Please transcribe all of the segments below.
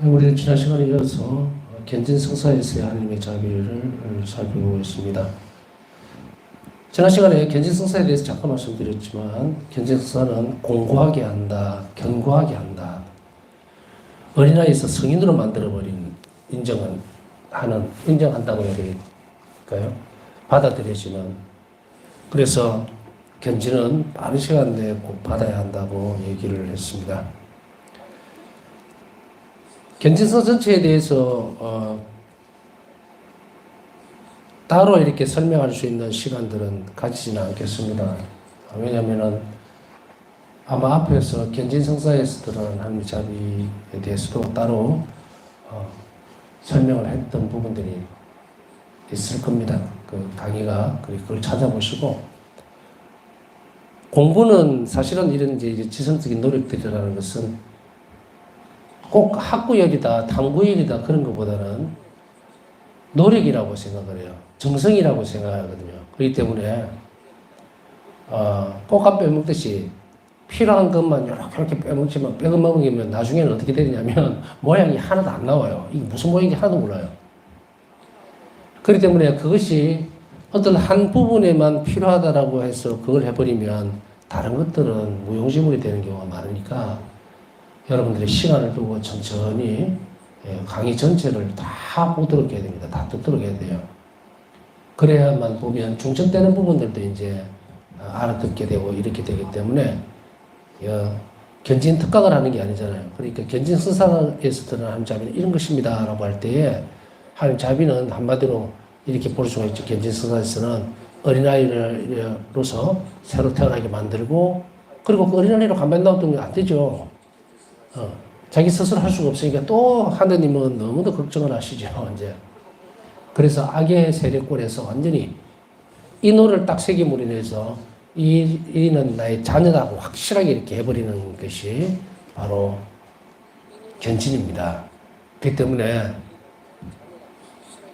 우리는 지난 시간에 이어서 견진성사에서의 하나님의 자비를 살펴보고 있습니다. 지난 시간에 견진성사에 대해서 잠깐 말씀드렸지만 견진성사는 공고하게 한다, 견고하게 한다. 어린아이에서 성인으로 만들어버린 인정한다고 해야 될까요? 받아들여지는. 그래서 견진은 빠른 시간 내에 꼭 받아야 한다고 얘기를 했습니다. 견진서 전체에 대해서 따로 이렇게 설명할 수 있는 시간들은 가지지는 않겠습니다. 왜냐하면 아마 앞에서 견진성사에서 드러난 하나님의 자비에 대해서도 따로 설명을 했던 부분들이 있을 겁니다. 그 강의가 그걸 찾아보시고, 공부는 사실은 이런 이제 지성적인 노력들이라는 것은 꼭 학구열이다, 탐구열이다 그런 것보다는 노력이라고 생각을 해요. 정성이라고 생각하거든요. 그렇기 때문에 꽃감 빼먹듯이 필요한 것만 이렇게 빼먹지만 빼먹으면 나중에는 어떻게 되냐면 모양이 하나도 안 나와요. 이게 무슨 모양인지 하나도 몰라요. 그렇기 때문에 그것이 어떤 한 부분에만 필요하다라고 해서 그걸 해버리면 다른 것들은 무용지물이 되는 경우가 많으니까 여러분들이 시간을 두고 천천히 강의 전체를 다 보도록 해야 됩니다. 다 듣도록 해야 돼요. 그래야만 보면 중첩되는 부분들도 이제 알아듣게 되고 이렇게 되기 때문에 견진 특강을 하는 게 아니잖아요. 그러니까 견진 서사에서 드러나는 하나님 자비는 이런 것입니다 라고 할 때에 하나님 자비는 한마디로 이렇게 볼 수가 있죠. 견진 서사에서는 어린아이로서 새로 태어나게 만들고, 그리고 그 어린아이로 가만히 놔두면 안 되죠. 자기 스스로 할 수가 없으니까 또 하느님은 너무도 걱정을 하시죠, 이제. 그래서 악의 세력권에서 완전히 인호를 딱 새김으로 인해서 이는 나의 자녀라고 확실하게 이렇게 해버리는 것이 바로 견진입니다. 그렇기 때문에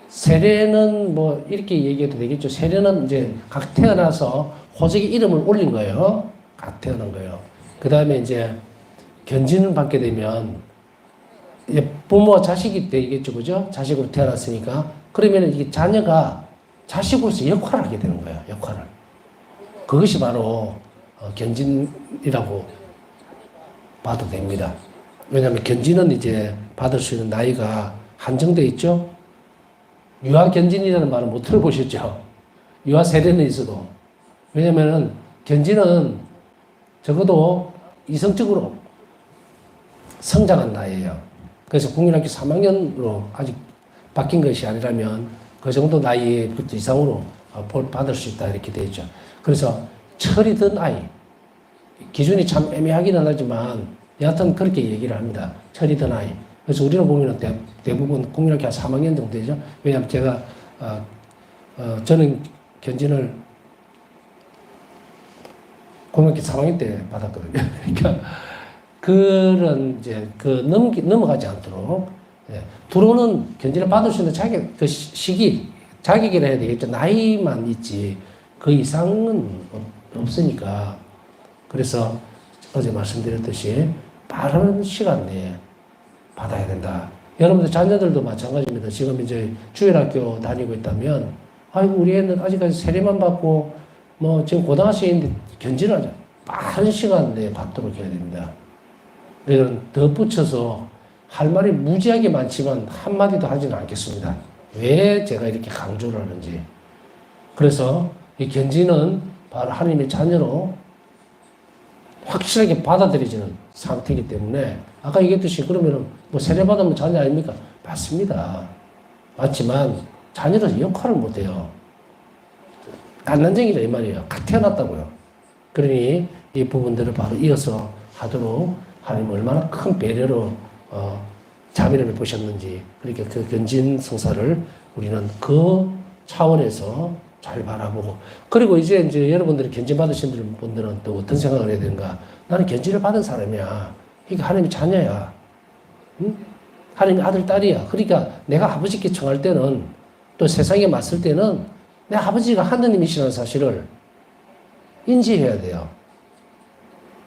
세례는 뭐 이렇게 얘기해도 되겠죠. 세례는 이제 각 태어나서 호적의 이름을 올린 거예요. 각 태어난 거예요. 그 다음에 이제 견진을 받게 되면 이제 부모와 자식이 되겠죠, 그죠? 자식으로 태어났으니까. 그러면 이게 자녀가 자식으로서 역할을 하게 되는 거예요, 역할을. 그것이 바로 견진이라고 봐도 됩니다. 왜냐하면 견진은 이제 받을 수 있는 나이가 한정되어 있죠? 유아 견진이라는 말은 못 들어보셨죠? 유아 세례는 있어도. 왜냐하면 견진은 적어도 이성적으로 성장한 나이예요. 그래서 국민학교 3학년으로 아직 바뀐 것이 아니라면 그 정도 나이부터 이상으로 받을 수 있다 이렇게 되어 있죠. 그래서 철이 든 아이, 기준이 참 애매하기는 하지만 여하튼 그렇게 얘기를 합니다. 철이 든 아이. 그래서 우리는 보면 대부분 국민학교 한 3학년 정도 되죠. 왜냐하면 제가 저는 견진을 국민학교 3학년 때 받았거든요. 그러니까 그런 이제 넘어가지 않도록 들어오는 견진을 받을 수 있는 자격, 그 시기, 자격이라 해야 되겠죠. 나이만 있지 그 이상은 없으니까. 그래서 어제 말씀드렸듯이 빠른 시간 내에 받아야 된다. 여러분들 자녀들도 마찬가지입니다. 지금 이제 주일학교 다니고 있다면, 아이고 우리 애는 아직까지 세례만 받고 뭐 지금 고등학생인데 견진을 하죠. 빠른 시간 내에 받도록 해야 됩니다. 우리는 덧붙여서 할 말이 무지하게 많지만 한마디도 하지는 않겠습니다. 왜 제가 이렇게 강조를 하는지. 그래서 이 견진은 바로 하나님의 자녀로 확실하게 받아들여지는 상태이기 때문에, 아까 얘기했듯이 그러면은 뭐 세례받으면 자녀 아닙니까? 맞습니다. 맞지만 자녀로서 역할을 못해요. 갓난쟁이다 이 말이에요. 갓 태어났다고요. 그러니 이 부분들을 바로 이어서 하도록 하나님 얼마나 큰 배려로 자비를 베푸셨는지, 그러니까 그 견진 성사를 우리는 그 차원에서 잘 바라보고, 그리고 이제 여러분들이 견진 받으신 분들은 또 어떤 생각을 해야 되는가? 나는 견진을 받은 사람이야. 그러니까 하나님의 자녀야. 응? 하나님의 아들, 딸이야. 그러니까 내가 아버지께 청할 때는, 또 세상에 맞설 때는 내 아버지가 하느님이시라는 사실을 인지해야 돼요.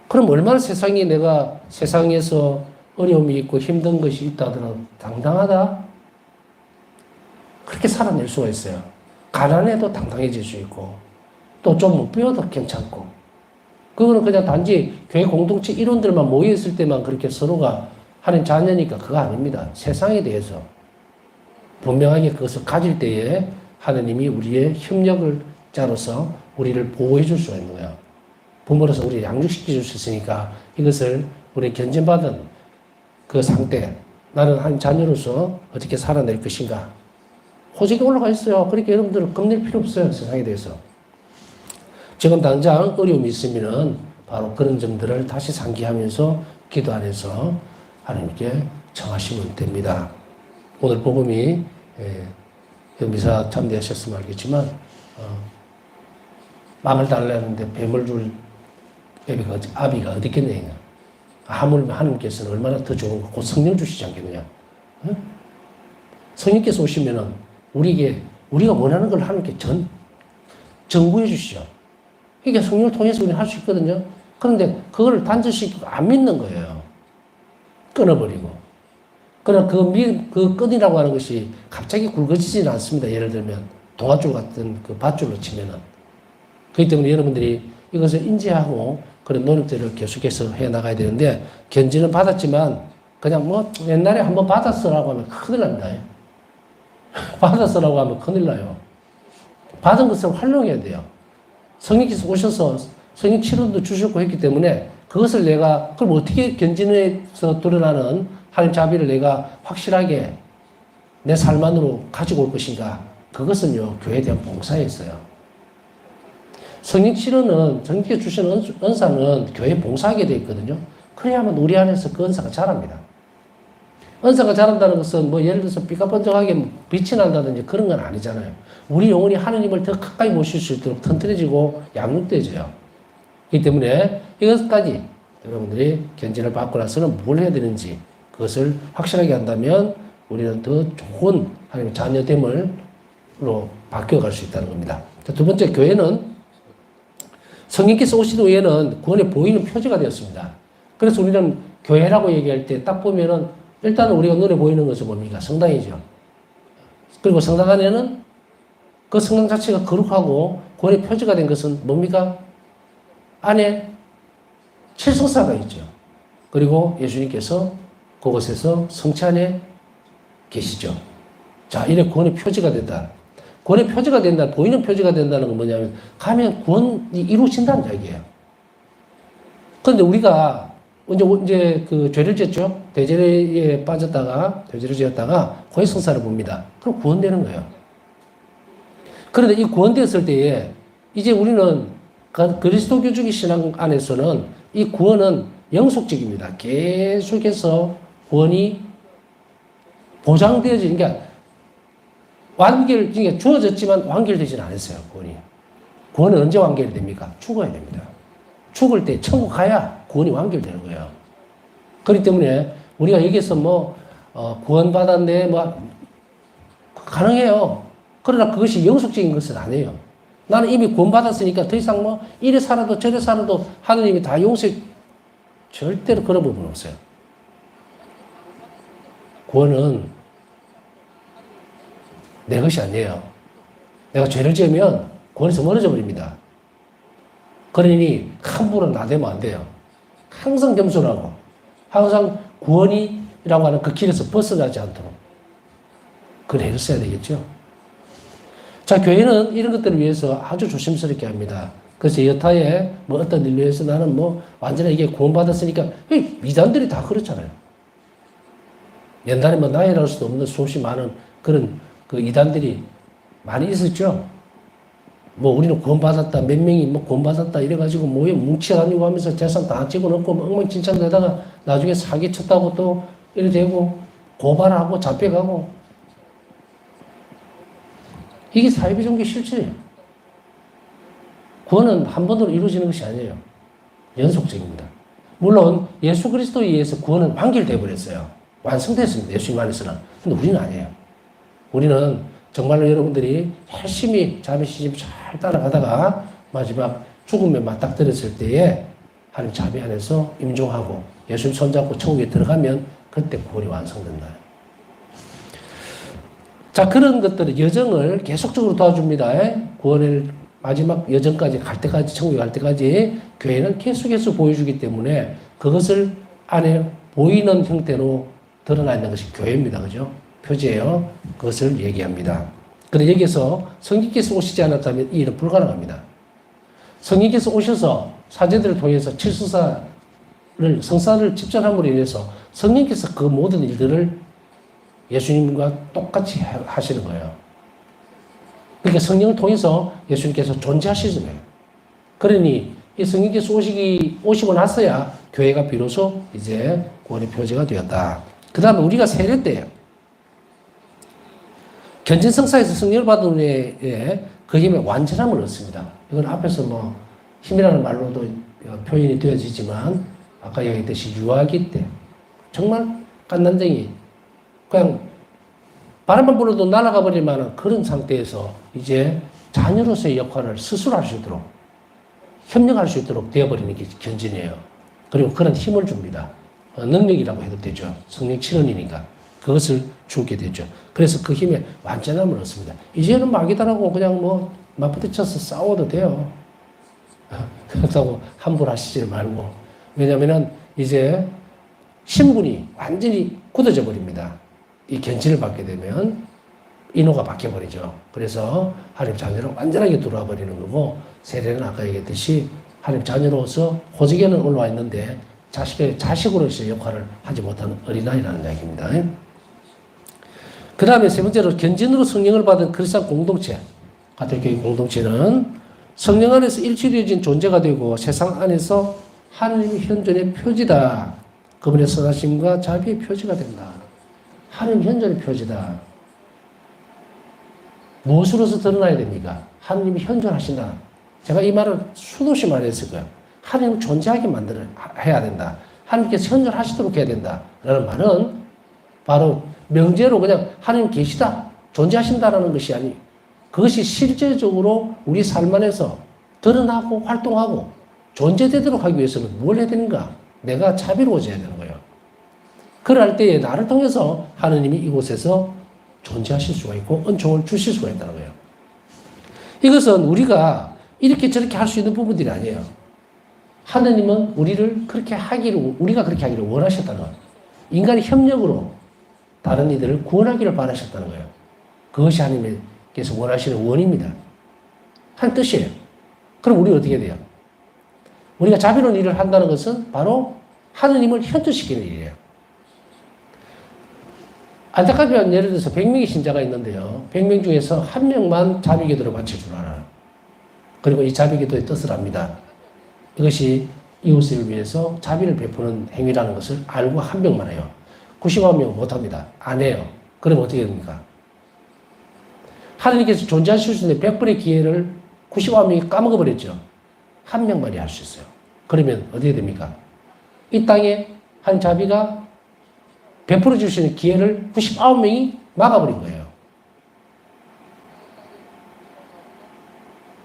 그럼 얼마나 내가 세상에서 어려움이 있고 힘든 것이 있다 하더라도 당당하다? 그렇게 살아낼 수가 있어요. 가난해도 당당해질 수 있고, 또 좀 못 배워도 괜찮고, 그거는 그냥 단지 교회 공동체 일원들만 모여있을 때만 그렇게 서로가 하는 자녀니까 그거 아닙니다. 세상에 대해서 분명하게 그것을 가질 때에 하나님이 우리의 협력을 자로서 우리를 보호해 줄 수가 있는 거예요. 부모로서 우리를 양육시켜 줄 수 있으니까 이것을 우리 견진받은 그 상태, 나는 한 자녀로서 어떻게 살아낼 것인가. 호적이 올라가 있어요. 그러니까 여러분들은 겁낼 필요 없어요. 세상에 대해서. 지금 당장 어려움이 있으면은 바로 그런 점들을 다시 상기하면서 기도 안에서 하나님께 청하시면 됩니다. 오늘 복음이 미사 참되하셨으면 알겠지만 망을 달라는데 뱀을 줄 아비가 어디 있겠느냐. 하물며 하나님께서는 얼마나 더 좋은 거, 곧 성령 주시지 않겠느냐. 응? 성령께서 오시면은 우리가 원하는 걸 하나님께 전구해 주시죠. 그러니까 성령을 통해서 우리는 할 수 있거든요. 그런데 그걸 단절시키고 안 믿는 거예요. 끊어버리고. 그러나 그 끈이라고 하는 것이 갑자기 굵어지지는 않습니다. 예를 들면 동아줄 같은 그 밧줄로 치면은. 그렇기 때문에 여러분들이 이것을 인지하고 그런 노력들을 계속해서 해 나가야 되는데, 견지는 받았지만 그냥 뭐 옛날에 한번 받았어라고 하면 큰일 납니다. 받았어라고 하면 큰일 나요. 받은 것을 활용해야 돼요. 성령께서 오셔서 성령 치료도 주셨고 했기 때문에 그것을 내가, 그럼 어떻게 견진에서 드러나는 하나님 자비를 내가 확실하게 내 삶 안으로 가지고 올 것인가? 그것은요, 교회에 대한 봉사에 있어요. 성령 치료는, 성령께서 주신 은사는 교회에 봉사하게 되어 있거든요. 그래야만 우리 안에서 그 은사가 자랍니다. 은사가 자란다는 것은 뭐 예를 들어서 삐까번쩍하게 빛이 난다든지 그런 건 아니잖아요. 우리 영혼이 하나님을 더 가까이 모실 수 있도록 튼튼해지고 양육되져요. 그렇기 때문에 이것까지 여러분들이 견진을 받고 나서는 뭘 해야 되는지 그것을 확실하게 한다면 우리는 더 좋은 하나님의 자녀됨으로 바뀌어갈 수 있다는 겁니다. 두 번째, 교회는 성령께서 오신 후에는 구원에 보이는 표지가 되었습니다. 그래서 우리는 교회라고 얘기할 때 딱 보면은 일단은 우리가 눈에 보이는 것은 뭡니까? 성당이죠. 그리고 성당 안에는 그 성당 자체가 거룩하고 구원의 표지가 된 것은 뭡니까? 안에 칠성사가 있죠. 그리고 예수님께서 그곳에서 성체 안에 계시죠. 자, 이래 구원의 표지가 된다. 구원의 표지가 된다, 보이는 표지가 된다는 건 뭐냐면 가면 구원이 이루어진다는 이야기예요. 그런데 우리가 이제 그 죄를 지었죠. 대죄에 빠졌다가 대죄를 지었다가 고해성사를 봅니다. 그럼 구원되는 거예요. 그런데 이 구원되었을 때에 이제 우리는 그리스도교적인 신앙 안에서는 이 구원은 영속적입니다. 계속해서 구원이 보장되어지는 게 그러니까 주어졌지만 완결되지는 않았어요. 구원은 언제 완결이 됩니까? 죽어야 됩니다. 죽을 때 천국 가야 구원이 완결되는 거예요. 그렇기 때문에 우리가 여기서 구원받았네, 가능해요. 그러나 그것이 영속적인 것은 아니에요. 나는 이미 구원받았으니까 더 이상 이래 살아도 저래 살아도 하느님이 다 용서, 절대로 그런 부분 없어요. 구원은 내 것이 아니에요. 내가 죄를 지으면 구원에서 멀어져 버립니다. 그러니 함부로 나대면 안 돼요. 항상 겸손하고 항상 구원이라고 하는 그 길에서 벗어나지 않도록 그걸 해줬어야 되겠죠. 자, 교회는 이런 것들을 위해서 아주 조심스럽게 합니다. 그래서 여타에 어떤 일로 해서 나는 완전히 이게 구원받았으니까, 이단들이 다 그렇잖아요. 옛날에 나열할 수도 없는 수없이 많은 그런 그 이단들이 많이 있었죠. 우리는 구원받았다, 몇 명이 구원받았다 이래가지고 뭉치다니고 하면서 재산 다 집어넣고 엉망진창 되다가 나중에 사기 쳤다고 또 이래 되고 고발하고 잡혀가고, 이게 사회비 종교 실질이에요. 구원은 한 번으로 이루어지는 것이 아니에요. 연속적입니다. 물론 예수 그리스도에 의해서 구원은 완결되어 버렸어요. 완성됐습니다. 예수님 안에서는. 근데 우리는 아니에요. 우리는 정말로 여러분들이 열심히 자매 시집 잘 따라가다가 마지막 죽음에 맞닥뜨렸을 때에 하나님 자비 안에서 임종하고 예수님 손잡고 천국에 들어가면 그때 구원이 완성된다. 자, 그런 것들의 여정을 계속적으로 도와줍니다. 구원의 마지막 여정까지 갈 때까지, 천국에 갈 때까지 교회는 계속해서 보여주기 때문에 그것을 안에 보이는 형태로 드러나 있는 것이 교회입니다. 그죠? 표지예요. 그것을 얘기합니다. 그런데 여기서 성령께서 오시지 않았다면 이 일은 불가능합니다. 성령께서 오셔서 사제들을 통해서 성사를 집전함으로 인해서 성령께서 그 모든 일들을 예수님과 똑같이 하시는 거예요. 그러니까 성령을 통해서 예수님께서 존재하시는 거예요. 그러니 이 성령께서 오시고 나서야 교회가 비로소 이제 구원의 표지가 되었다. 그 다음에 우리가 세례 때예요. 견진성사에서 성령을 받은 후에 그 힘의 완전함을 얻습니다. 이건 앞에서 뭐 힘이라는 말로도 표현이 되어지지만 아까 얘기했듯이 유아기 때 정말 깐난쟁이 그냥 바람만 불어도 날아가 버릴 만한 그런 상태에서 이제 자녀로서의 역할을 스스로 할 수 있도록 협력할 수 있도록 되어버리는 게 견진이에요. 그리고 그런 힘을 줍니다. 능력이라고 해도 되죠. 성령 칠언이니까 그것을 주게 되죠. 그래서 그 힘에 완전함을 얻습니다. 이제는 마귀들하고 그냥 뭐 맞부딪혀서 싸워도 돼요. 그렇다고 함부로 하시지 말고. 왜냐면은 이제 신분이 완전히 굳어져 버립니다. 이 견진을 받게 되면 인호가 바뀌어버리죠. 그래서 하나님 자녀로 완전하게 들어와 버리는 거고, 세례는 아까 얘기했듯이 하나님 자녀로서 호적에는 올라와 있는데 자식으로서의 역할을 하지 못하는 어린아이라는 이야기입니다. 그 다음에 세 번째로 견진으로 성령을 받은 크리스찬 공동체, 가톨교회 공동체는 성령 안에서 일치되어진 존재가 되고 세상 안에서 하나님의 현존의 표지다. 그분의 선하심과 자비의 표지가 된다. 하나님 현존의 표지다. 무엇으로서 드러나야 됩니까? 하나님이 현존하신다. 제가 이 말을 수없이 말했을 거예요. 하나님을 존재하게 해야 된다. 하나님께서 현존하시도록 해야 된다. 라는 말은 바로 명제로 그냥 하나님 계시다, 존재하신다라는 것이 아니, 그것이 실제적으로 우리 삶 안에서 드러나고 활동하고 존재되도록 하기 위해서는 뭘 해야 되는가? 내가 자비로워져야 되는 거예요. 그럴 때에 나를 통해서 하나님이 이곳에서 존재하실 수가 있고 은총을 주실 수가 있다는 거예요. 이것은 우리가 이렇게 저렇게 할 수 있는 부분들이 아니에요. 하나님은 우리가 그렇게 하기를 원하셨다는 거예요. 인간의 협력으로 다른 이들을 구원하기를 바라셨다는 거예요. 그것이 하나님께서 원하시는 원입니다. 한 뜻이에요. 그럼 우리 어떻게 돼요? 우리가 자비로운 일을 한다는 것은 바로 하나님을 현존시키는 일이에요. 안타깝지만 예를 들어서 100명의 신자가 있는데요. 100명 중에서 한 명만 자비기도를 바칠 줄 알아요. 그리고 이 자비기도의 뜻을 압니다. 이것이 이웃을 위해서 자비를 베푸는 행위라는 것을 알고 한 명만 해요. 99명 못합니다. 안 해요. 그럼 어떻게 됩니까? 하나님께서 존재하실 수 있는 100번의 기회를 99명이 까먹어버렸죠. 한 명만이 할 수 있어요. 그러면 어떻게 됩니까? 이 땅에 한 자비가 베풀어 줄 수 있는 기회를 99명이 막아버린 거예요.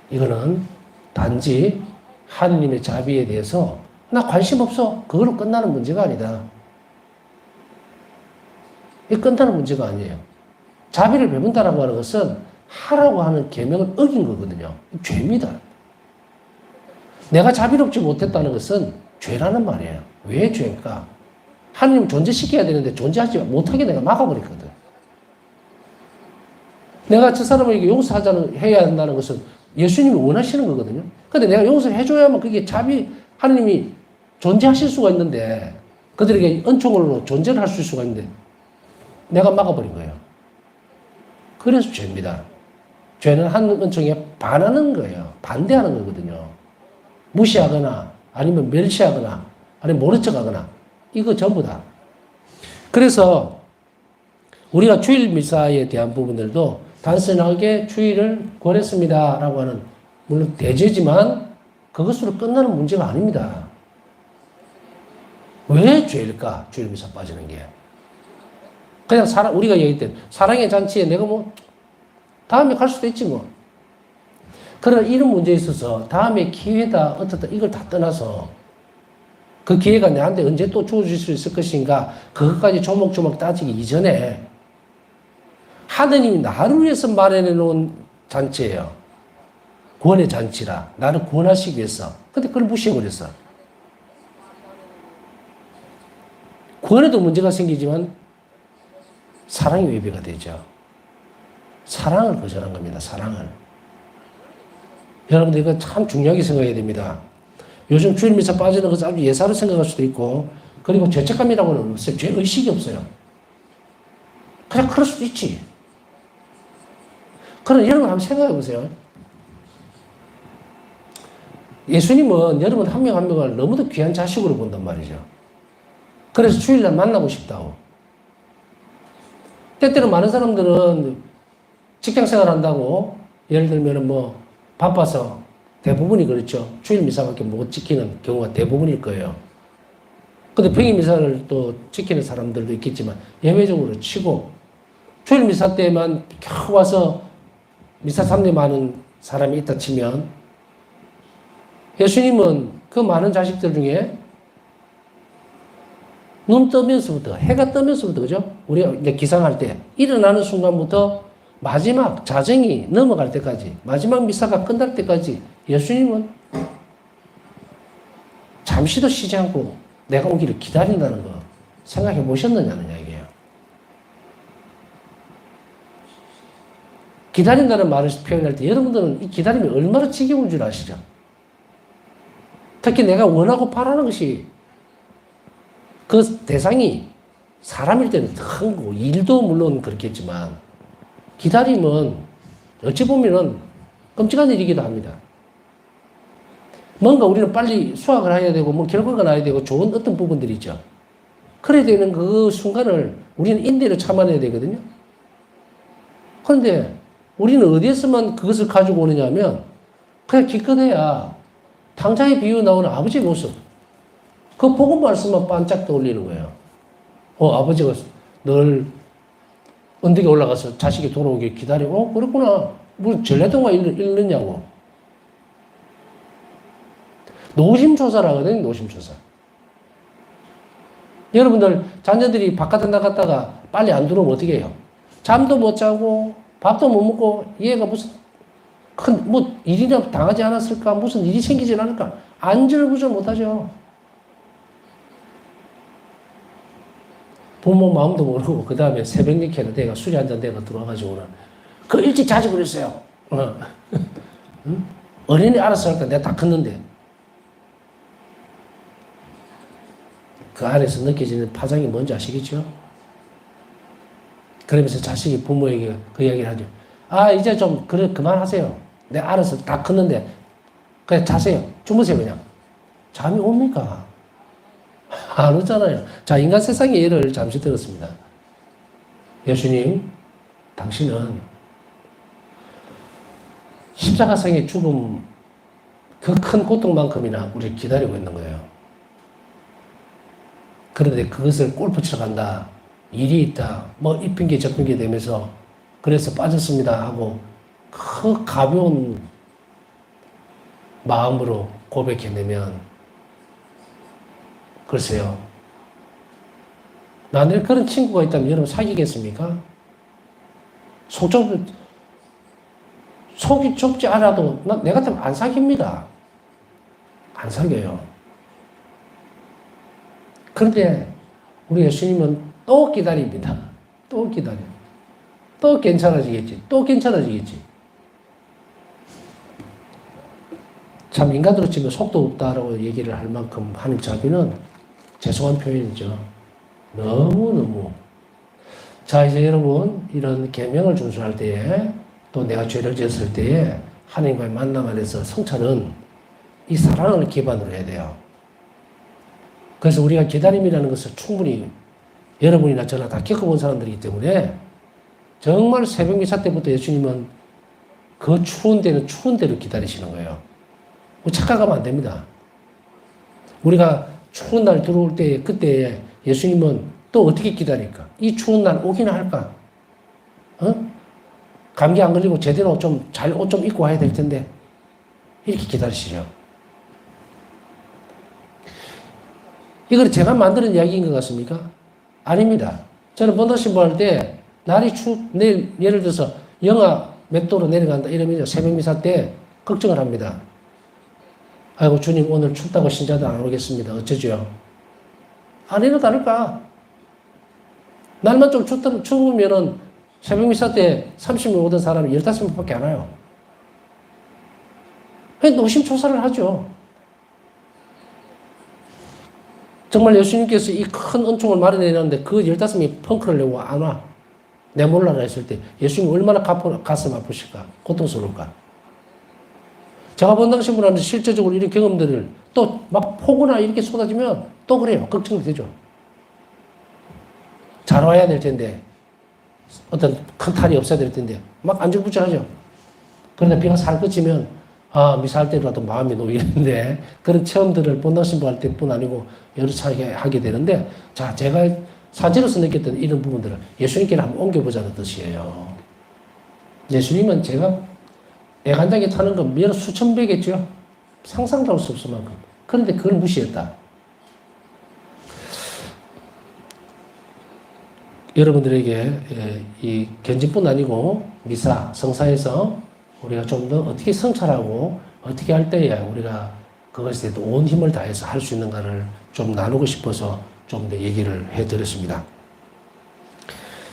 이거는 단지 하느님의 자비에 대해서 나 관심 없어. 그걸로 끝나는 문제가 아니다. 이 끝나는 문제가 아니에요. 자비를 베푼다라고 하는 것은 하라고 하는 계명을 어긴 거거든요. 죄입니다. 내가 자비롭지 못했다는 것은 죄라는 말이에요. 왜 죄일까? 하나님 존재시켜야 되는데 존재하지 못하게 내가 막아버렸거든. 내가 저 사람에게 해야 한다는 것은 예수님이 원하시는 거거든요. 근데 내가 용서를 해줘야만 그게 하나님이 존재하실 수가 있는데, 그들에게 은총으로 존재를 할 수가 있는데, 내가 막아버린 거예요. 그래서 죄입니다. 죄는 하나님 은총에 반하는 거예요. 반대하는 거거든요. 무시하거나, 아니면 멸시하거나, 아니면 모른 척 하거나, 이거 전부 다. 그래서 우리가 주일 미사에 대한 부분들도 단순하게 주일을 권했습니다 라고 하는, 물론 대죄지만 그것으로 끝나는 문제가 아닙니다. 왜 죄일까? 주일 미사 빠지는 게. 그냥 우리가 얘기했던 사랑의 잔치에 내가 다음에 갈 수도 있지 뭐. 그러나 이런 문제에 있어서 다음에 기회다, 어떻다, 이걸 다 떠나서 그 기회가 내한테 언제 또 주어질 수 있을 것인가, 그것까지 조목조목 따지기 이전에 하느님이 나를 위해서 마련해 놓은 잔치예요. 구원의 잔치라. 나를 구원하시기 위해서. 근데 그걸 무시해버렸어. 구원에도 문제가 생기지만 사랑이 위배가 되죠. 사랑을 거절한 겁니다. 사랑을. 여러분들 이거 참 중요하게 생각해야 됩니다. 요즘 주일 미사 빠지는 것을 아주 예사로 생각할 수도 있고, 그리고 죄책감이라고는 없어요. 죄의식이 없어요. 그냥 그럴 수도 있지. 그럼 여러분 한번 생각해 보세요. 예수님은 여러분 한 명 한 명을 너무도 귀한 자식으로 본단 말이죠. 그래서 주일날 만나고 싶다고. 때때로 많은 사람들은 직장 생활 한다고, 예를 들면 뭐 바빠서, 대부분이 그렇죠. 주일 미사밖에 못 지키는 경우가 대부분일 거예요. 근데 평일 미사를 또 지키는 사람들도 있겠지만 예외적으로 치고, 주일 미사 때만 겨우 와서 미사 참여하는 사람이 있다 치면, 예수님은 그 많은 자식들 중에 눈 뜨면서부터, 해가 뜨면서부터, 그죠? 우리가 이제 기상할 때 일어나는 순간부터 마지막 자정이 넘어갈 때까지, 마지막 미사가 끝날 때까지 예수님은 잠시도 쉬지 않고 내가 오기를 기다린다는 거 생각해 보셨느냐는 이야기예요. 기다린다는 말을 표현할 때 여러분들은 이 기다림이 얼마나 지겨운 줄 아시죠? 특히 내가 원하고 바라는 것이, 그 대상이 사람일 때는 큰 거고, 일도 물론 그렇겠지만, 기다림은 어찌 보면은 끔찍한 일이기도 합니다. 뭔가 우리는 빨리 수확을 해야 되고, 뭐 결과가 나야 되고, 좋은 어떤 부분들이 있죠. 그래야 되는 그 순간을 우리는 인내를 참아내야 되거든요. 그런데 우리는 어디에서만 그것을 가지고 오느냐 하면, 그냥 기껏해야 당장에 비유 나오는 아버지의 모습, 그 복음 말씀만 반짝 떠올리는 거예요. 아버지가 늘 언덕에 올라가서 자식이 돌아오길 기다리고, 그렇구나. 무슨 전래동화 읽느냐고. 노심초사를 하거든요, 노심초사. 여러분들, 자녀들이 바깥에 나갔다가 빨리 안 들어오면 어떻게 해요? 잠도 못 자고, 밥도 못 먹고, 얘가 무슨 뭐 일이나 당하지 않았을까? 무슨 일이 생기지 않을까? 안절부절 못하죠. 부모 마음도 모르고, 그 다음에 새벽 늦게는 내가 술이 한잔 내가 들어와가지고는, 그 일찍 자지 그랬어요. 응? 어린이 알아서 할까? 내가 다 컸는데. 그 안에서 느껴지는 파장이 뭔지 아시겠죠? 그러면서 자식이 부모에게 그 이야기를 하죠. 이제 좀, 그만하세요. 내가 알아서 다 컸는데, 그냥 자세요. 주무세요, 그냥. 잠이 옵니까? 안 오잖아요. 자, 인간 세상의 예를 잠시 들었습니다. 예수님, 당신은 십자가상의 죽음, 그 큰 고통만큼이나 우리를 기다리고 있는 거예요. 그런데 그것을 골프 치러 간다, 일이 있다, 뭐 이 핑계 저 핑계 되면서 그래서 빠졌습니다 하고 그 가벼운 마음으로 고백해내면, 글쎄요, 만약에 그런 친구가 있다면 여러분 사귀겠습니까? 속이 좁지 않아도 내가 같으면 안 사깁니다. 안 사겨요. 그런데 우리 예수님은 또 기다립니다. 또 기다려. 또 괜찮아지겠지. 또 괜찮아지겠지. 참 인간으로 치면 속도 없다라고 얘기를 할 만큼 하는 자비는 죄송한 표현이죠. 너무너무. 자, 이제 여러분, 이런 계명을 준수할 때에, 또 내가 죄를 지었을 때에 하나님과의 만남 안에서 성찰은 이 사랑을 기반으로 해야 돼요. 그래서 우리가 기다림이라는 것을 충분히 여러분이나 저나 다 겪어본 사람들이기 때문에, 정말 새벽 미사 때부터 예수님은 그 추운 데는 추운 대로 기다리시는 거예요. 착각하면 안 됩니다. 우리가 추운 날 들어올 때, 그때 예수님은 또 어떻게 기다릴까? 이 추운 날 오기나 할까? 감기 안 걸리고 제대로 좀 잘 옷 좀 입고 와야 될 텐데, 이렇게 기다리시죠. 이걸 제가 만드는 이야기인 것 같습니까? 아닙니다. 저는 본당 신부할 때 날이 내일 예를 들어서 영하 몇 도로 내려간다 이러면 새벽 미사 때 걱정을 합니다. 아이고 주님 오늘 춥다고 신자들 안 오겠습니다. 어쩌죠? 안 이러다 않을까? 날만 좀 추우면은 새벽 미사 때 30명 오던 사람이 15명밖에 안 와요. 노심초사를 하죠. 정말 예수님께서 이 큰 은총을 마련해놨는데 그 15명이 펑크를 내고 안 와. 내 몰라라 했을 때 예수님이 얼마나 가슴 아프실까? 고통스러울까? 제가 본당 신부라는 실제적으로 이런 경험들을 또 막 폭우나 이렇게 쏟아지면 또 그래요. 걱정이 되죠. 잘 와야 될 텐데 어떤 큰 탈이 없어야 될 텐데 막 안절부절하죠. 그런데 비가 살 그치면 미사할 때라도 마음이 놓이는데 그런 체험들을 본당 신부할 때뿐 아니고 여러 차례 하게 되는데 자 제가 사제로서 느꼈던 이런 부분들을 예수님께 한번 옮겨보자는 뜻이에요. 예수님은 제가 애간장에 타는 건 몇 수천 배겠죠. 상상도 할 수 없을 만큼. 그런데 그걸 무시했다. 여러분들에게 이 견진뿐 아니고 미사, 성사에서 우리가 좀 더 어떻게 성찰하고 어떻게 할 때야 우리가 그것에 대해서 온 힘을 다해서 할 수 있는가를 좀 나누고 싶어서 좀 더 얘기를 해드렸습니다.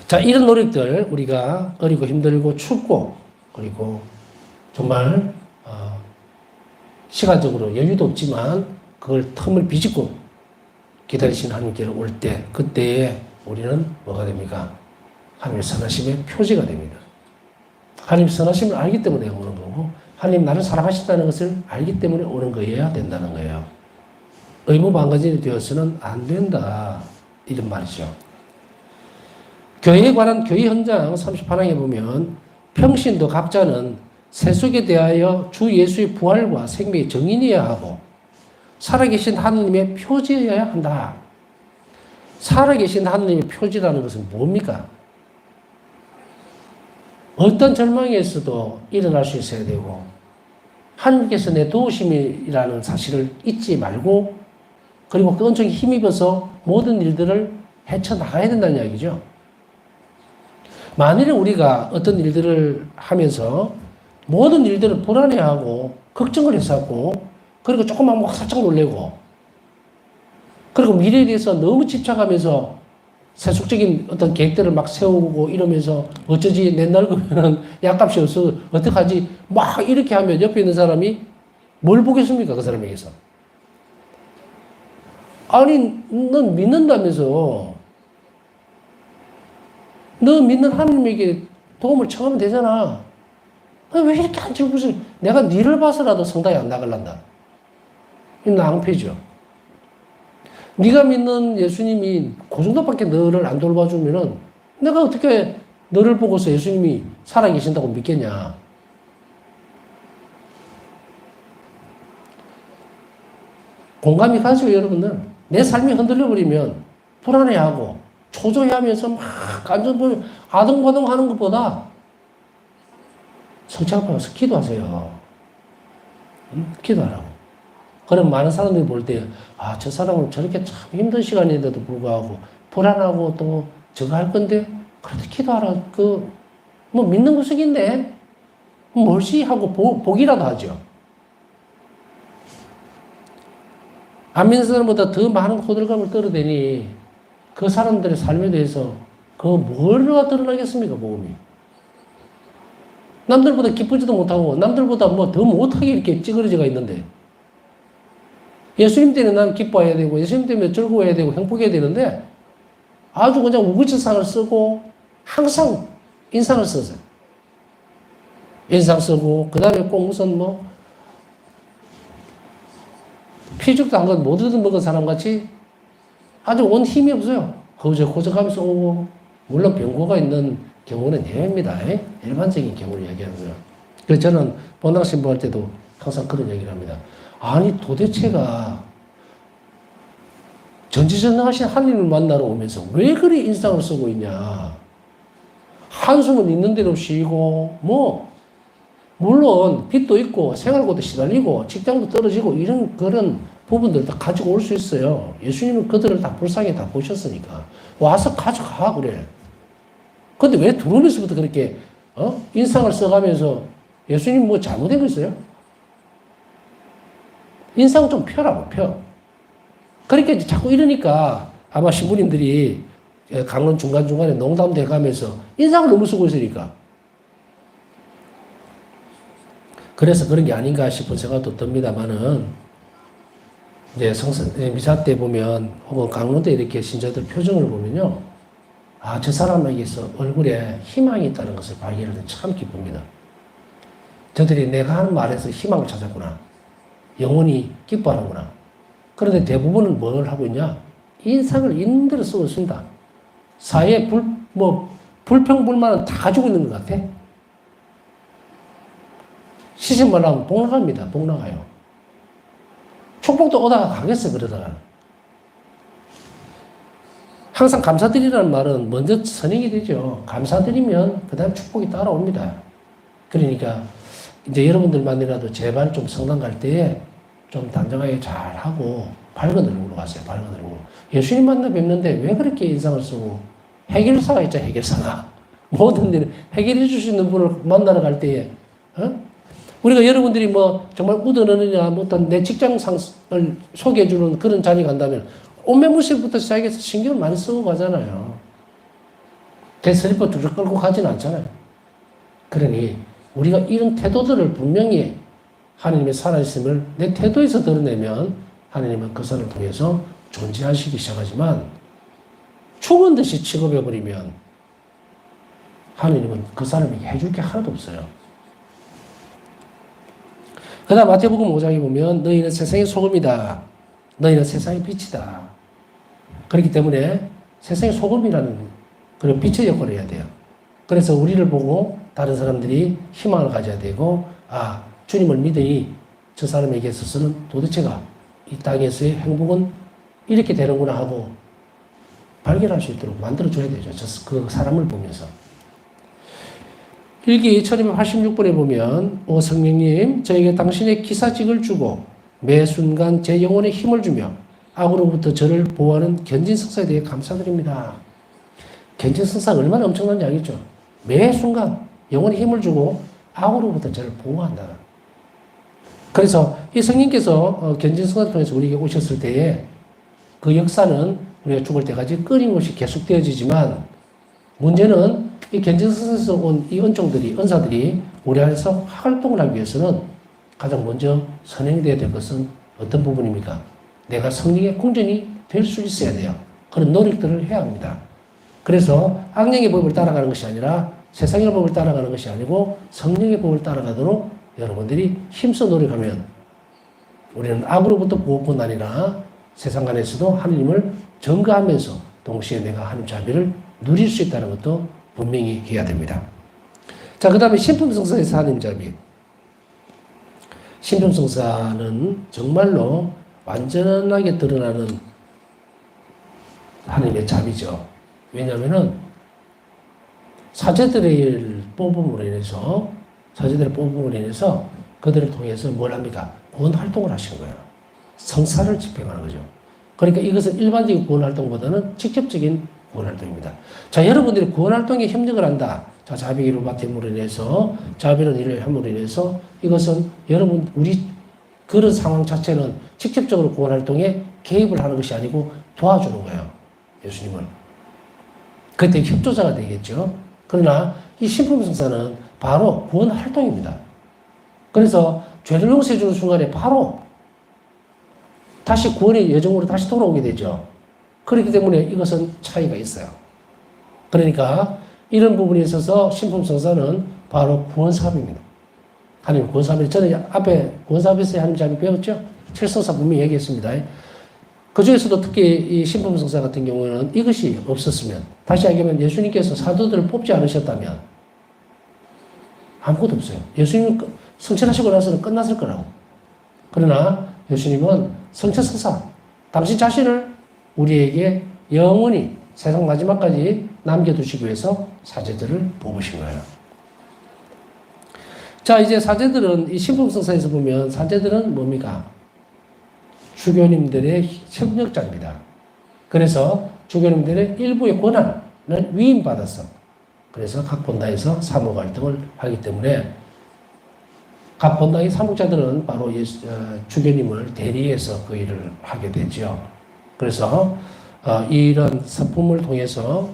자, 이런 노력들 우리가 어리고 힘들고 춥고 그리고 정말 시간적으로 여유도 없지만 그걸 틈을 비집고 기다리시는 하나님께 올 때 그때에 우리는 뭐가 됩니까? 하나님의 선하심의 표지가 됩니다. 하나님 선하심을 알기 때문에 오는 거고 하나님 나를 사랑하신다는 것을 알기 때문에 오는 거여야 된다는 거예요. 의무방관진이 되어서는 안 된다. 이런 말이죠. 교회에 관한 교회 현장 38항에 보면 평신도 각자는 세속에 대하여 주 예수의 부활과 생명의 정인이어야 하고 살아계신 하느님의 표지여야 한다. 살아계신 하느님의 표지라는 것은 뭡니까? 어떤 절망에서도 일어날 수 있어야 되고 하나님께서 내 도우심이라는 사실을 잊지 말고 그리고 그 은총에 힘입어서 모든 일들을 헤쳐나가야 된다는 이야기죠. 만일에 우리가 어떤 일들을 하면서 모든 일들을 불안해하고 걱정을 했었고 그리고 조금만 막 살짝 놀래고 그리고 미래에 대해서 너무 집착하면서 세속적인 어떤 계획들을 막 세우고 이러면서 어쩌지 내 늙으면 약값이 없어 어떡하지 막 이렇게 하면 옆에 있는 사람이 뭘 보겠습니까? 그 사람에게서. 아니 넌 믿는다면서 너 믿는 하나님에게 도움을 청하면 되잖아. 왜 이렇게 안절부절 내가 니를 봐서라도 성당에 안 나갈란다. 이 낭패죠. 네가 믿는 예수님이 그 정도밖에 너를 안 돌봐주면은 내가 어떻게 너를 보고서 예수님이 살아계신다고 믿겠냐. 공감이 가죠, 여러분들. 내 삶이 흔들려버리면 불안해하고 초조해하면서 막 안전보면 아등바등 하는 것보다 성취 앞에 가서 기도하세요. 기도하라고. 그럼 많은 사람들이 볼 때, 저 사람은 저렇게 참 힘든 시간인데도 불구하고, 불안하고 또 저거 할 건데, 그래도 기도하라. 뭐 믿는 구석인데, 뭘지 하고 보기라도 하죠. 안 믿는 사람보다 더 많은 호들갑을 떨어대니, 그 사람들의 삶에 대해서, 뭐가 드러나겠습니까, 복음이. 남들보다 기쁘지도 못하고, 남들보다 뭐 더 못하게 이렇게 찌그러져가 있는데, 예수님 때문에 난 기뻐해야 되고 예수님 때문에 즐거워해야 되고 행복해야 되는데 아주 그냥 우거지상을 쓰고 항상 인상을 써서 인상 쓰고 그 다음에 꼭 무슨 뭐 피죽도 한 건 못 얻어먹은 사람 같이 아주 온 힘이 없어요. 허우적허우적하면서 오고 물론 병고가 있는 경우는 예외입니다. 일반적인 경우를 이야기하고요. 그래서 저는 본당 신부할 때도 항상 그런 얘기를 합니다. 아니 도대체가 전지전능하신 하나님을 만나러 오면서 왜 그리 인상을 쓰고 있냐. 한숨은 있는 대로 쉬고 물론 빚도 있고 생활고도 시달리고 직장도 떨어지고 이런 그런 부분들 다 가지고 올 수 있어요. 예수님은 그들을 다 불쌍히 다 보셨으니까. 와서 가져가, 그래. 근데 왜 들어오면서부터 그렇게, 인상을 써가면서 예수님 뭐 잘못된 거 있어요? 인상 좀 펴라고, 펴. 그러니까 이제 자꾸 이러니까 아마 신부님들이 강론 중간중간에 농담도 해가면서 인상을 너무 쓰고 있으니까. 그래서 그런 게 아닌가 싶은 생각도 듭니다만은, 이제 미사 때 보면, 혹은 강론 때 이렇게 신자들 표정을 보면요. 아, 저 사람에게서 얼굴에 희망이 있다는 것을 발견할 때 참 기쁩니다. 저들이 내가 하는 말에서 희망을 찾았구나. 영혼이 기뻐하는구나. 그런데 대부분은 뭘 하고 있냐? 인상을 있는 대로 쓰고 있습니다. 사회에 불평불만은 다 가지고 있는 것 같아. 시집 말하면 복 나갑니다. 복 나가요. 축복도 오다가 가겠어, 그러다가. 항상 감사드리라는 말은 먼저 선행이 되죠. 감사드리면 그 다음 축복이 따라옵니다. 그러니까 이제 여러분들만이라도 제발 좀 성당 갈 때에 좀 단정하게 잘하고 밝은 얼굴로 가세요. 밝은 얼굴로. 예수님 만나 뵙는데 왜 그렇게 인상을 쓰고 해결사가 있죠. 해결사가. 모든 일을 해결해 줄 수 있는 분을 만나러 갈 때에 우리가 여러분들이 뭐 정말 우드느느냐 뭐 어떤 내 직장상을 소개해 주는 그런 자리 간다면 옷매무새부터 시작해서 신경을 많이 쓰고 가잖아요. 개 슬리퍼 두적 끌고 가지는 않잖아요. 그러니 우리가 이런 태도들을 분명히 하나님의 살아있음을 내 태도에서 드러내면 하나님은 그 사람을 통해서 존재하시기 시작하지만 죽은 듯이 취급해버리면 하나님은 그 사람에게 해줄 게 하나도 없어요. 그 다음 마태복음 5장에 보면 너희는 세상의 소금이다. 너희는 세상의 빛이다. 그렇기 때문에 세상의 소금이라는 그런 빛의 역할을 해야 돼요. 그래서 우리를 보고 다른 사람들이 희망을 가져야 되고 아 주님을 믿으니 저 사람에게 있어서는 도대체가 이 땅에서의 행복은 이렇게 되는구나 하고 발견할 수 있도록 만들어줘야 되죠. 그 사람을 보면서. 일기 1286번에 보면 오 성령님 저에게 당신의 기사직을 주고 매 순간 제 영혼에 힘을 주며 악으로부터 저를 보호하는 견진성사에 대해 감사드립니다. 견진성사가 얼마나 엄청난 이야기죠. 매 순간 영혼에 힘을 주고 악으로부터 저를 보호한다. 그래서 이 성령께서 견진성사를 통해서 우리에게 오셨을 때에 그 역사는 우리가 죽을 때까지 끊임없이 계속되어지지만 문제는 이 견진성사에서 온 이 은사들이 우리 안에서 활동을 하기 위해서는 가장 먼저 선행되어야 될 것은 어떤 부분입니까? 내가 성령의 궁전이 될 수 있어야 돼요. 그런 노력들을 해야 합니다. 그래서 악령의 법을 따라가는 것이 아니라 세상의 법을 따라가는 것이 아니고 성령의 법을 따라가도록 여러분들이 힘써 노력하면 우리는 악으로부터 보호뿐 아니라 세상 안에서도 하느님을 전가하면서 동시에 내가 하나님 자비를 누릴 수 있다는 것도 분명히 해야 됩니다. 자, 그 다음에 신품성사에서 하나님 자비. 신품성사는 정말로 완전하게 드러나는 하나님의 자비죠. 왜냐하면은 사제들의 뽑음으로 인해서 그들을 통해서 뭘 합니까? 구원 활동을 하신 거예요. 성사를 집행하는 거죠. 그러니까 이것은 일반적인 구원 활동보다는 직접적인 구원 활동입니다. 자, 여러분들이 구원 활동에 협력을 한다. 자, 자비로 바됨으로 인해서, 자비는 일을 함으로 인해서 이것은 우리 그런 상황 자체는 직접적으로 구원 활동에 개입을 하는 것이 아니고 도와주는 거예요. 예수님은. 그때 협조자가 되겠죠. 그러나 이 신품성사는 바로 구원 활동입니다. 그래서 죄를 용서해 주는 순간에 바로 다시 구원의 여정으로 다시 돌아오게 되죠. 그렇기 때문에 이것은 차이가 있어요. 그러니까 이런 부분에 있어서 신품성사는 바로 구원사업입니다. 하나님 구원사업이 저는 앞에 구원사업에서 하나님 자비 배웠죠? 7성사 분명히 얘기했습니다. 그 중에서도 특히 이 신품성사 같은 경우에는 이것이 없었으면 다시 얘기하면 예수님께서 사도들을 뽑지 않으셨다면 아무것도 없어요. 예수님은 성천하시고 나서는 끝났을 거라고. 그러나 예수님은 성천성사 당신 자신을 우리에게 영원히 세상 마지막까지 남겨두시기 위해서 사제들을 뽑으신 거예요. 자, 이제 사제들은 이 신품성사에서 보면 사제들은 뭡니까? 주교님들의 협력자입니다. 그래서 주교님들의 일부의 권한을 위임받았어. 그래서 각 본당에서 사목 활동을 하기 때문에 각 본당의 사목자들은 바로 주교님을 대리해서 그 일을 하게 되죠. 그래서 이런 서품을 통해서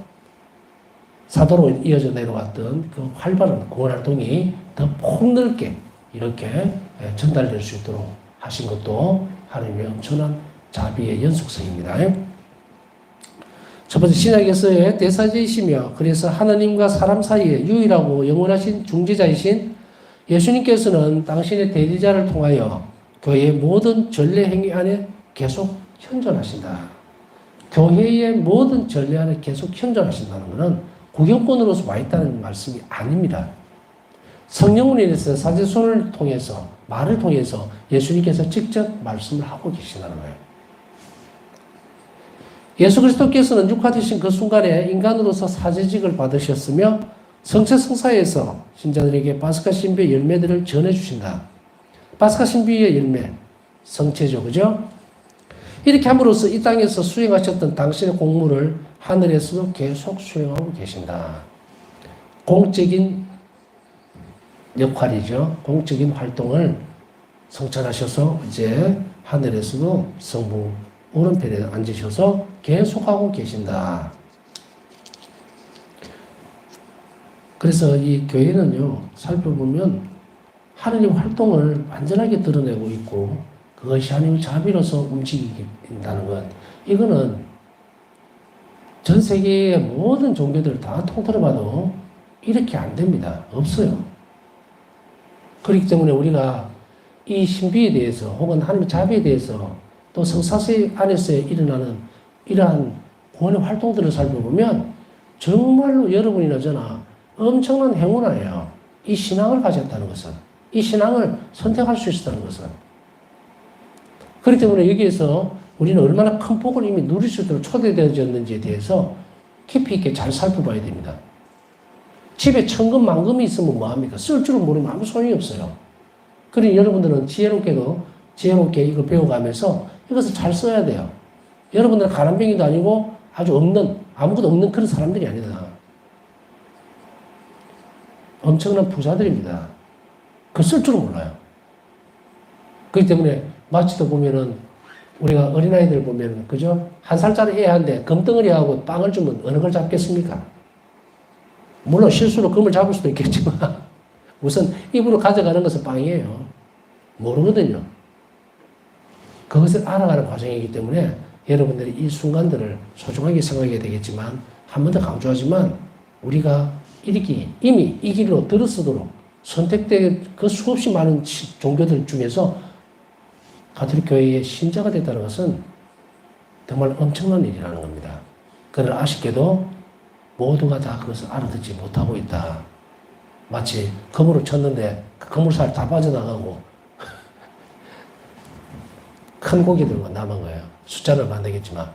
사도로 이어져 내려왔던 그 활발한 구원 활동이 더 폭넓게 이렇게 전달될 수 있도록 하신 것도 하나님의 엄청난 자비의 연속성입니다. 첫 번째, 신약에서의 대사제이시며 그래서 하나님과 사람 사이에 유일하고 영원하신 중재자이신 예수님께서는 당신의 대리자를 통하여 교회의 모든 전례 행위 안에 계속 현존하신다. 교회의 모든 전례 안에 계속 현존하신다는 것은 구경꾼으로서 와 있다는 말씀이 아닙니다. 성령으로 인해서 사제손을 통해서 말을 통해서 예수님께서 직접 말씀을 하고 계시다는 거예요. 예수 그리스도께서는 육화되신 그 순간에 인간으로서 사제직을 받으셨으며 성체성사에서 신자들에게 파스카 신비의 열매들을 전해주신다. 파스카 신비의 열매, 성체죠. 그죠? 이렇게 함으로써 이 땅에서 수행하셨던 당신의 공무를 하늘에서도 계속 수행하고 계신다. 공적인 역할이죠. 공적인 활동을 성찰하셔서 이제 하늘에서도 성부 오른편에 앉으셔서 계속하고 계신다. 그래서 이 교회는요, 살펴보면 하나님 활동을 완전하게 드러내고 있고 그것이 하나님의 자비로서 움직인다는 것. 이거는 전 세계의 모든 종교들을 다 통틀어봐도 이렇게 안 됩니다. 없어요. 그렇기 때문에 우리가 이 신비에 대해서 혹은 하나님의 자비에 대해서 또 성사세 안에서 일어나는 이러한 구원의 활동들을 살펴보면 정말로 여러분이나 저나 엄청난 행운이에요. 이 신앙을 가졌다는 것은. 이 신앙을 선택할 수 있었다는 것은. 그렇기 때문에 여기에서 우리는 얼마나 큰 복을 이미 누릴 수 있도록 초대되어졌는지에 대해서 깊이 있게 잘 살펴봐야 됩니다. 집에 천금 만금이 있으면 뭐합니까? 쓸 줄을 모르면 아무 소용이 없어요. 그러니 여러분들은 지혜롭게 이걸 배워가면서 이것을 잘 써야 돼요. 여러분들은 가난뱅이도 아니고 아주 아무것도 없는 그런 사람들이 아니다. 엄청난 부자들입니다. 그 쓸 줄은 몰라요. 그렇기 때문에 마치도 보면은 우리가 어린아이들 보면 그죠? 1살짜리 애한테 금덩어리하고 빵을 주면 어느 걸 잡겠습니까? 물론 실수로 금을 잡을 수도 있겠지만 우선 입으로 가져가는 것은 빵이에요. 모르거든요. 그것을 알아가는 과정이기 때문에 여러분들이 이 순간들을 소중하게 생각해야 되겠지만 한 번 더 강조하지만 우리가 이미 이 길로 들어서도록 선택된 그 수없이 많은 종교들 중에서 가톨릭 교회의 신자가 됐다는 것은 정말 엄청난 일이라는 겁니다. 그러나 아쉽게도 모두가 다 그것을 알아듣지 못하고 있다. 마치 그물을 쳤는데 그 그물살 다 빠져나가고 큰 고기들만 남은 거예요. 숫자를 만들겠지만.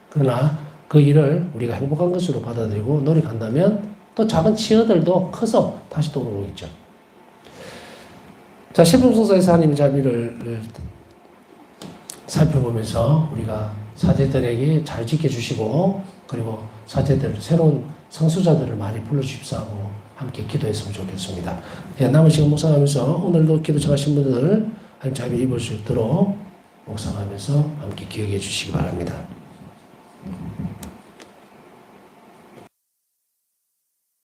그러나 그 일을 우리가 행복한 것으로 받아들이고 노력한다면 또 작은 치어들도 커서 다시 돌아오고 있죠. 자, 십중성사에서 하나님의 자비를 살펴보면서 우리가 사제들에게 잘 지켜주시고 그리고 사제들, 새로운 성수자들을 많이 불러주십사 하고 함께 기도했으면 좋겠습니다. 남은 시간 묵상하면서 오늘도 기도 청하신 분들 하나님 자비 입을 수 있도록 묵상하면서 함께 기억해 주시기 바랍니다.